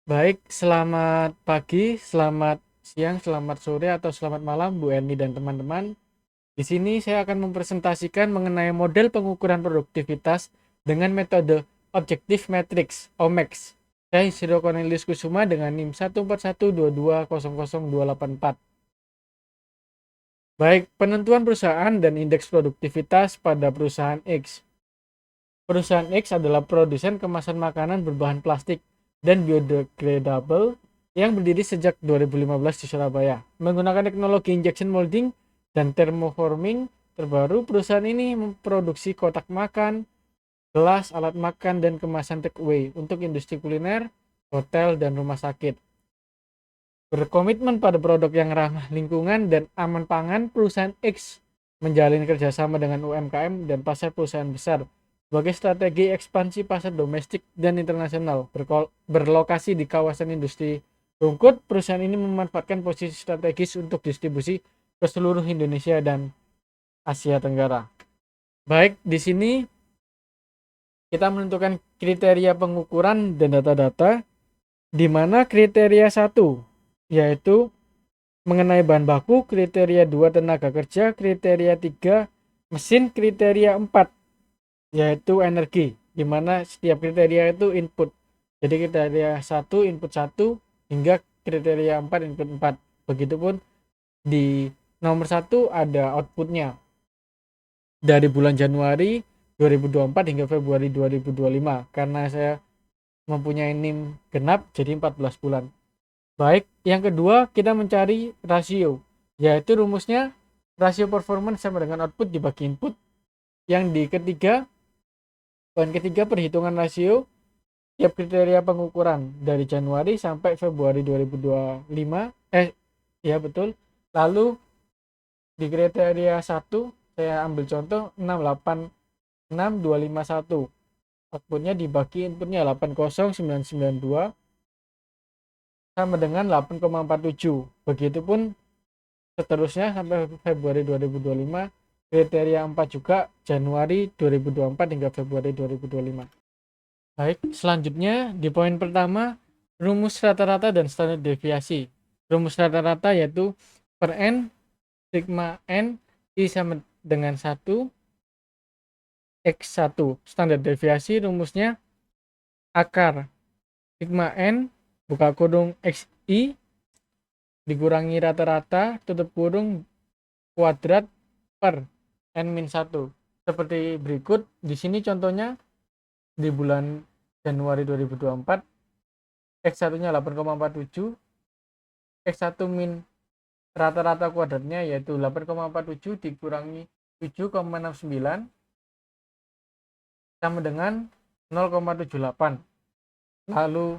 Baik, selamat pagi, selamat siang, selamat sore, atau selamat malam Bu Erni dan teman-teman. Di sini saya akan mempresentasikan mengenai model pengukuran produktivitas dengan metode Objective Matrix (OMAX). Saya Siro Cornelius Kusuma dengan NIM 14122000284. Baik, penentuan perusahaan dan indeks produktivitas pada perusahaan X. Perusahaan X adalah produsen kemasan makanan berbahan plastik dan biodegradable yang berdiri sejak 2015 di Surabaya. Menggunakan teknologi injection molding dan thermoforming terbaru, perusahaan ini memproduksi kotak makan, gelas, alat makan, dan kemasan take away untuk industri kuliner, hotel, dan rumah sakit. Berkomitmen pada produk yang ramah lingkungan dan aman pangan, perusahaan X menjalin kerjasama dengan UMKM dan pasar perusahaan besar sebagai strategi ekspansi pasar domestik dan internasional. Berlokasi di kawasan industri rungkut, perusahaan ini memanfaatkan posisi strategis untuk distribusi ke seluruh Indonesia dan Asia Tenggara. Baik, di sini kita menentukan kriteria pengukuran dan data-data, di mana kriteria 1 yaitu mengenai bahan baku, kriteria 2 tenaga kerja, kriteria 3 mesin, kriteria 4 yaitu energi, di mana setiap kriteria itu input. Jadi kriteria 1 input 1 hingga kriteria 4 input 4. Begitupun di nomor 1 ada outputnya dari bulan Januari 2024 hingga Februari 2025. Karena saya mempunyai NIM genap jadi 14 bulan. Baik, yang kedua kita mencari rasio, yaitu rumusnya rasio performance sama dengan output dibagi input. Yang poin ketiga perhitungan rasio tiap kriteria pengukuran dari Januari sampai Februari 2025. Ya betul. Lalu di kriteria 1 saya ambil contoh 686251. Outputnya dibagi inputnya 80992 sama dengan 8,47. Begitupun seterusnya sampai Februari 2025, kriteria 4 juga Januari 2024 hingga Februari 2025. Baik, selanjutnya di poin pertama, rumus rata-rata dan standar deviasi. Rumus rata-rata yaitu per N, sigma N, I sama dengan 1, X1. Standar deviasi rumusnya akar sigma N, buka kurung XI, dikurangi rata-rata, tutup kurung, kuadrat per N-1. Seperti berikut, di sini contohnya di bulan Januari 2024, X1-nya 8,47, X1 min rata-rata kuadratnya yaitu 8,47 dikurangi 7,69 sama dengan 0,78. Lalu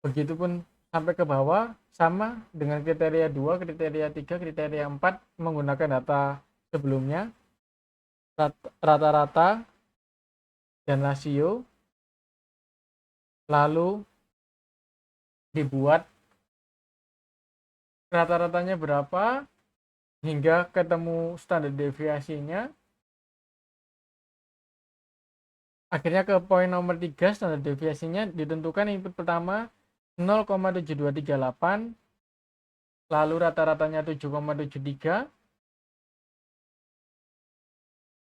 begitupun sampai ke bawah, sama dengan kriteria 2, kriteria 3, kriteria 4 menggunakan data sebelumnya, rata-rata dan rasio. Lalu dibuat rata-ratanya berapa hingga ketemu standar deviasinya. Akhirnya ke poin nomor 3, standar deviasinya ditentukan input pertama 0,7238, lalu rata-ratanya 7,73,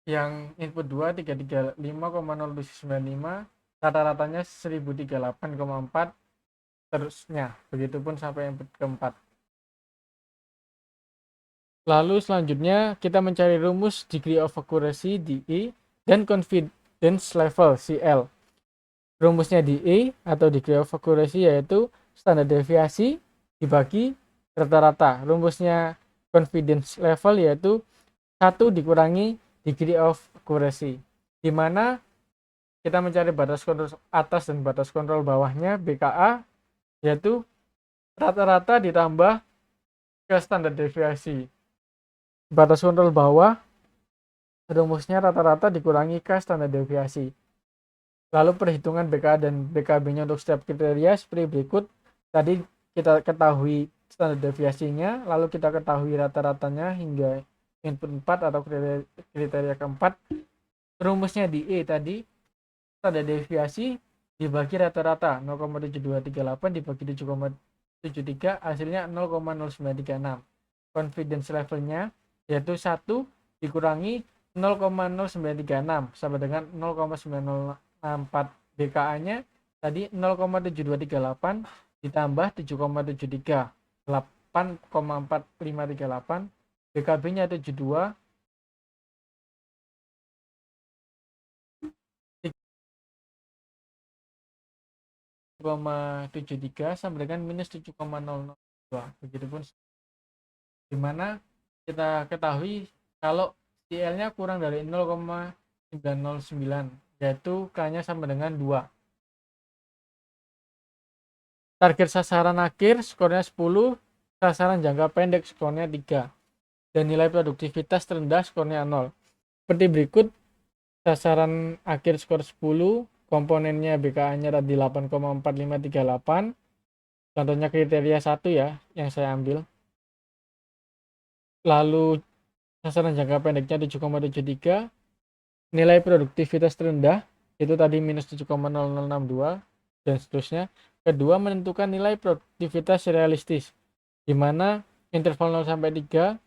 yang input 2 335,0795, rata-ratanya 1038,4, terusnya begitupun sampai input keempat. Lalu selanjutnya kita mencari rumus degree of accuracy DE dan confidence level CL. Rumusnya DE atau degree of accuracy yaitu standar deviasi dibagi rata-rata. Rumusnya confidence level yaitu 1 dikurangi degree of accuracy, di mana kita mencari batas kontrol atas dan batas kontrol bawahnya BKA, yaitu rata-rata ditambah ke standar deviasi. Batas kontrol bawah rumusnya rata-rata dikurangi ke standar deviasi. Lalu perhitungan BKA dan BKB-nya untuk setiap kriteria seperti berikut. Tadi kita ketahui standar deviasinya, lalu kita ketahui rata-ratanya hingga input 4 atau kriteria keempat. Rumusnya di E tadi, standar deviasi dibagi rata-rata 0,7238 dibagi 7,73 hasilnya 0,0936. Confidence levelnya yaitu 1 dikurangi 0,0936 sama dengan 0,964. BKA nya tadi 0,7238 ditambah 7,73 8,4538. BKB nya 72 7,73 sama dengan minus 7,002. Begitupun dimana kita ketahui kalau CL-nya kurang dari 0,909 yaitu K-nya sama dengan 2. Target sasaran akhir skornya 10, sasaran jangka pendek skornya 3, dan nilai produktivitas terendah skornya 0. Seperti berikut, sasaran akhir skor 10, komponennya BKA-nya tadi 8,4538. Contohnya kriteria 1 ya yang saya ambil. Lalu sasaran jangka pendeknya 7,73, nilai produktivitas terendah itu tadi minus 7,0062 dan seterusnya. Kedua, menentukan nilai produktivitas realistis, di mana interval 0 sampai 3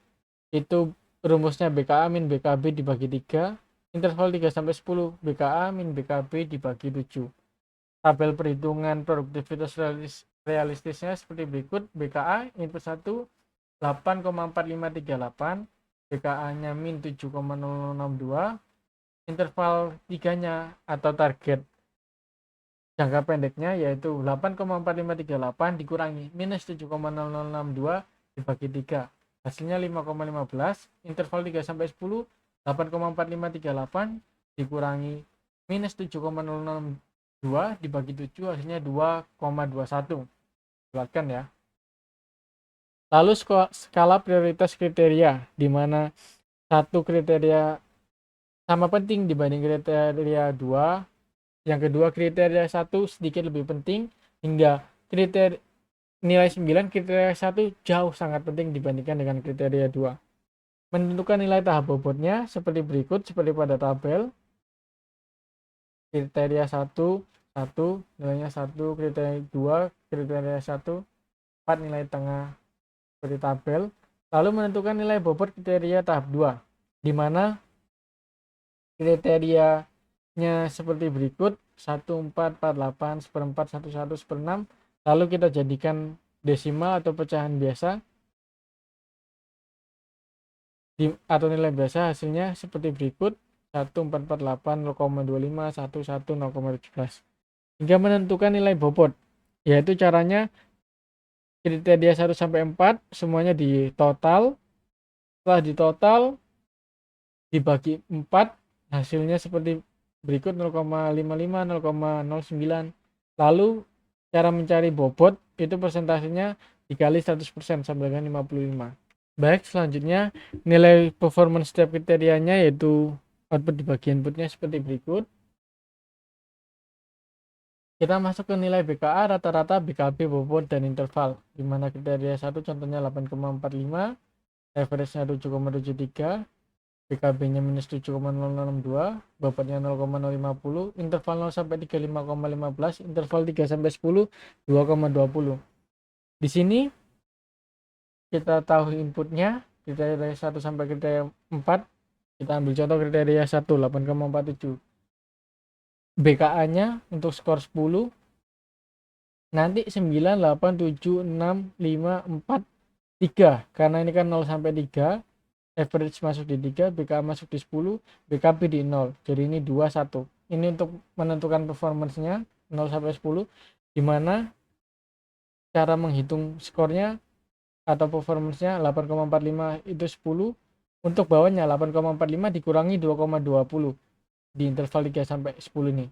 itu rumusnya BKA min BKB dibagi 3, interval 3 sampai 10 BKA min BKB dibagi 7. Tabel perhitungan produktivitas realistisnya seperti berikut. BKA input 1 8,4538, BKA-nya min 7,062, interval 3-nya atau target jangka pendeknya yaitu 8,4538 dikurangi minus 7,0062 dibagi 3, hasilnya 5,15. Interval 3 sampai 10 8,4538 dikurangi minus 7,062 dibagi 7 hasilnya 2,21. Bulatkan ya. Lalu skala prioritas kriteria, di mana satu kriteria sama penting dibanding kriteria 2, yang kedua kriteria 1 sedikit lebih penting, hingga kriteria nilai 9 kriteria 1 jauh sangat penting dibandingkan dengan kriteria 2. Menentukan nilai tahap bobotnya seperti berikut, seperti pada tabel. Kriteria 1 nilainya 1, kriteria 2 kriteria 1 4 nilai tengah seperti tabel. Lalu menentukan nilai bobot kriteria tahap 2, di mana kriterianya seperti berikut: 1448, seperempat, 11, seperenam. Lalu kita jadikan desimal atau pecahan biasa atau nilai biasa, hasilnya seperti berikut: 1448, 0,25, 11, 0,17. Hingga menentukan nilai bobot, yaitu caranya kriteria 1 sampai 4 semuanya di total. Setelah di total dibagi 4, hasilnya seperti berikut: 0,55, 0,09. Lalu cara mencari bobot itu persentasenya dikali 100% sama dengan 55. Baik, selanjutnya nilai performance setiap kriterianya yaitu output dibagi inputnya seperti berikut. Kita masuk ke nilai BKA, rata-rata, BKB, bobot, dan interval, di mana kriteria 1 contohnya 8,45, average-nya 7,73, BKB-nya minus 7,062, bobotnya 0,050, interval 0 sampai 3 5,15, interval 3 sampai 10 2,20. Di sini kita tahu inputnya kriteria 1 sampai kriteria 4. Kita ambil contoh kriteria 1 8,47. BKA-nya untuk skor 10 nanti 9, 8, 7, 6, 5, 4, 3. Karena ini kan 0 sampai 3, average masuk di 3, BKA masuk di 10, BKB di 0. Jadi ini 2, 1. Ini untuk menentukan performance-nya 0 sampai 10, di mana cara menghitung skornya atau performance-nya 8,45 itu 10. Untuk bawahnya 8,45 dikurangi 2,20 di interval 3 sampai 10 ini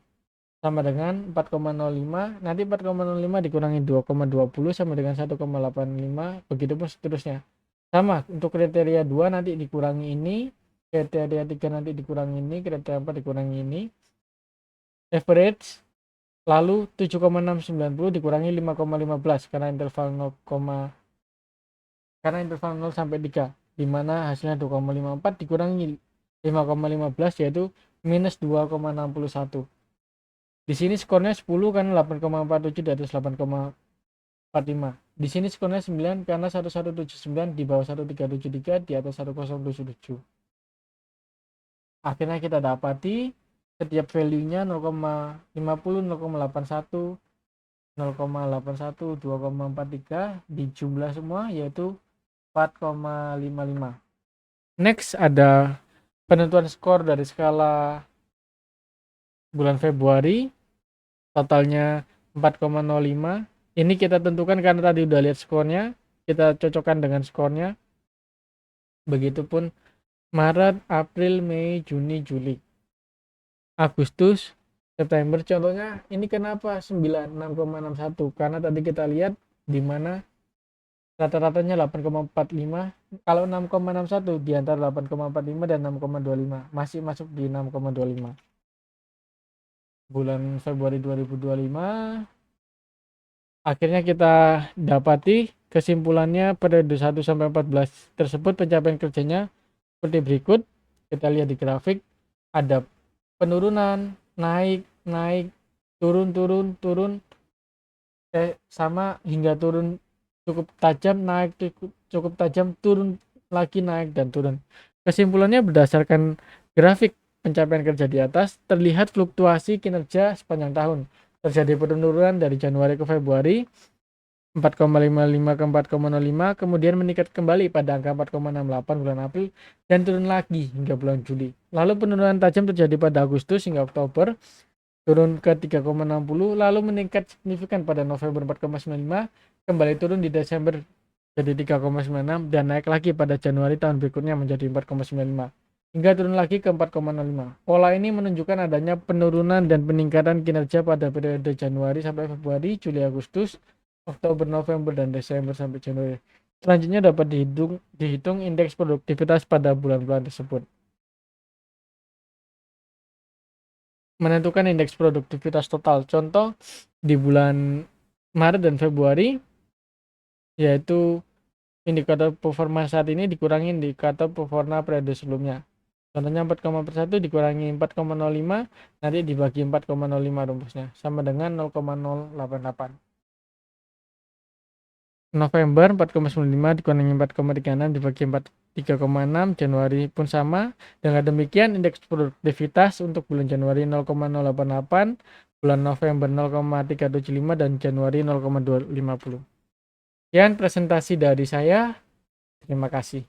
sama dengan 4,05. Nanti 4,05 dikurangi 2,20 sama dengan 1,85, begitupun seterusnya. Sama untuk kriteria 2 nanti dikurangi ini, kriteria 3 nanti dikurangi ini, kriteria 4 dikurangi ini. Average lalu 7,690 dikurangi 5,15 karena interval 0 sampai 3, di mana hasilnya 2,54 dikurangi 5,15 yaitu minus 2,61. Di sini skornya 10 kan 8,47 di atas 8,45. Di sini skornya 9 karena 1179 di bawah 1373 di atas 1077. Akhirnya kita dapati setiap value-nya 0,50, 0,81, 0,81, 2,43 dijumlah semua yaitu 4,55. Next ada penentuan skor dari skala bulan Februari, totalnya 4,05. Ini kita tentukan karena tadi udah lihat skornya, kita cocokkan dengan skornya. Begitupun Maret, April, Mei, Juni, Juli, Agustus, September. Contohnya ini kenapa 9, 6,61? Karena tadi kita lihat di mana rata-ratanya 8,45. Kalau 6,61 di antara 8,45 dan 6,25, masih masuk di 6,25. Bulan Februari 2025 akhirnya kita dapati kesimpulannya periode 1 sampai 14 tersebut pencapaian kerjanya seperti berikut. Kita lihat di grafik, ada penurunan, naik, turun, sama hingga turun cukup tajam, naik cukup tajam, turun lagi, naik dan turun. Kesimpulannya berdasarkan grafik pencapaian kerja di atas, terlihat fluktuasi kinerja sepanjang tahun. Terjadi penurunan dari Januari ke Februari 4,55 ke 4,05, kemudian meningkat kembali pada angka 4,68 bulan April dan turun lagi hingga bulan Juli. Lalu penurunan tajam terjadi pada Agustus hingga Oktober, turun ke 3,60, lalu meningkat signifikan pada November 4,95, kembali turun di Desember jadi 3,96 dan naik lagi pada Januari tahun berikutnya menjadi 4,95 hingga turun lagi ke 4,05. Pola ini menunjukkan adanya penurunan dan peningkatan kinerja pada periode Januari sampai Februari, Juli, Agustus, Oktober, November, dan Desember sampai Januari. Selanjutnya dapat dihitung indeks produktivitas pada bulan-bulan tersebut. Menentukan indeks produktivitas total. Contoh di bulan Maret dan Februari, yaitu indikator performa saat ini dikurangi indikator performa periode sebelumnya. Contohnya 4,1 dikurangi 4,05, nanti dibagi 4,05 rumusnya, sama dengan 0,088. November 4,95 dikurangi 4,36 dibagi 3,6, Januari pun sama. Dengan demikian indeks produktivitas untuk bulan Januari 0,088, bulan November 0,375 dan Januari 0,250. Sekian presentasi dari saya. Terima kasih.